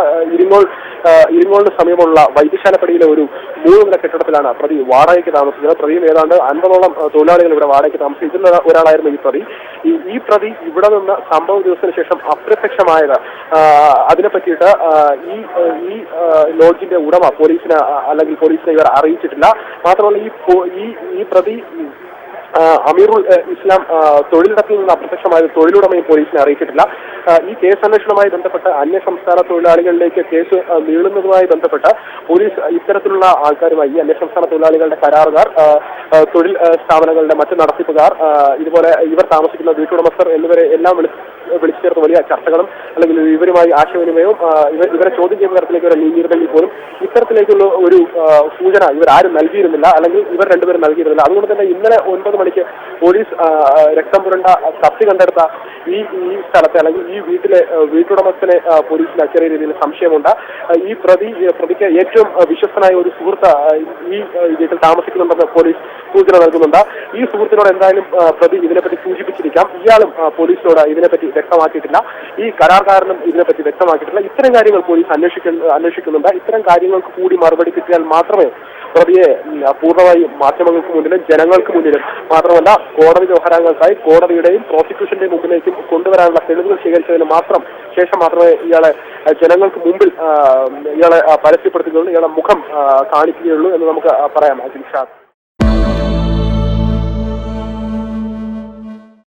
ഇരിങ്ങോളിന് സമീപമുള്ള വൈദ്യശാലപ്പടിയിലെ ഒരു 3 നില കെട്ടിടത്തിലാണ് പ്രതി വാടകയ്ക്ക് താമസിക്കുന്നത്. പ്രതിയും ഏതാണ്ട് 50ഓളം തൊഴിലാളികൾ ഇവിടെ വാടകയ്ക്ക് താമസിക്കുന്ന ഒരാളായിരുന്നു ഈ പ്രതി. ഈ പ്രതി ഇവിടെ നിന്ന് സംഭവ ദിവസത്തിന് ശേഷം അപ്രത്യക്ഷമായത് അതിനെ പറ്റിയിട്ട് ഈ ലോഡ്ജിന്റെ ഉടമ പോലീസിനെ ഇവർ അറിയിച്ചിട്ടില്ല. മാത്രമല്ല ഈ പ്രതി അമീറുൽ ഇസ്ലാം തൊഴിലിടത്തിൽ നിന്ന് അപ്രത്യക്ഷമായത് തൊഴിലുടമയും പോലീസിനെ അറിയിച്ചിട്ടില്ല. ഈ കേസ് അന്വേഷണവുമായി ബന്ധപ്പെട്ട് അന്യസംസ്ഥാന തൊഴിലാളികളിലേക്ക് കേസ് നീളുന്നതുമായി ബന്ധപ്പെട്ട് പോലീസ് ഇത്തരത്തിലുള്ള ആൾക്കാരുമായി, ഈ അന്യസംസ്ഥാന തൊഴിലാളികളുടെ കരാറുകാർ, തൊഴിൽ സ്ഥാപനങ്ങളുടെ മറ്റ് നടത്തിപ്പുകാർ, ഇതുപോലെ ഇവർ താമസിക്കുന്ന വീട്ടുടമസ്ഥർ എന്നിവരെ എല്ലാം വിളിച്ചു ചേർത്ത് വലിയ ചർച്ചകളും അല്ലെങ്കിൽ ഇവരുമായി ആശയവിനിമയവും ഇവരെ ചോദ്യം ചെയ്യുന്ന തരത്തിലേക്ക് വരെ നീങ്ങിയിരുന്നെങ്കിൽ പോലും ഇത്തരത്തിലേക്കുള്ള ഒരു സൂചന ഇവരാരും നൽകിയിരുന്നില്ല, അല്ലെങ്കിൽ ഇവർ രണ്ടുപേരും നൽകിയിരുന്നില്ല. അതുകൊണ്ട് തന്നെ ഇന്നലെ 9 മണിക്ക് പോലീസ് രക്തം പുരണ്ട കത്തി കണ്ടെടുത്ത ഈ സ്ഥലത്തെ, അല്ലെങ്കിൽ ഈ വീട്ടുടമസ്ഥനെ പോലീസിന് ചെറിയ രീതിയിൽ സംശയമുണ്ട്. ഈ പ്രതിക്ക് ഏറ്റവും വിശ്വസ്തനായ ഒരു സുഹൃത്ത് ഈ വീട്ടിൽ താമസിക്കുന്നുണ്ടെന്ന് പോലീസ് സൂചന നൽകുന്നുണ്ട്. ഈ സുഹൃത്തിനോട് എന്തായാലും പ്രതി ഇതിനെപ്പറ്റി സൂചിപ്പിച്ചിരിക്കാം. ഇയാളും പോലീസിനോട് ഇതിനെപ്പറ്റി വ്യക്തമാക്കിയിട്ടില്ല. ഈ കരാർകാരനും ഇതിനെപ്പറ്റി വ്യക്തമാക്കിയിട്ടില്ല. ഇത്തരം കാര്യങ്ങൾ പോലീസ് അന്വേഷിക്കുന്നുണ്ട്. ഇത്തരം കാര്യങ്ങൾക്ക് കൂടി മറുപടി കിട്ടിയാൽ മാത്രമേ പ്രതിയെ പൂർണ്ണമായും മാധ്യമങ്ങൾക്ക് മുന്നിലും ജനങ്ങൾക്ക് മുന്നിലും മാത്രമല്ല കോടതി വ്യവഹാരങ്ങൾക്കായി കോടതിയുടെയും പ്രോസിക്യൂഷന്റെയും മുമ്പിലേക്കും കൊണ്ടുവരാനുള്ള തെളിവുകൾ ശേഖരിച്ചതിന് ശേഷം മാത്രമേ ഇയാളെ ജനങ്ങൾക്ക് മുമ്പിൽ ഇയാളെ പരസ്യപ്പെടുത്തുകയുള്ളൂ, ഇയാളെ മുഖം കാണിക്കുകയുള്ളൂ എന്ന് നമുക്ക് പറയാം.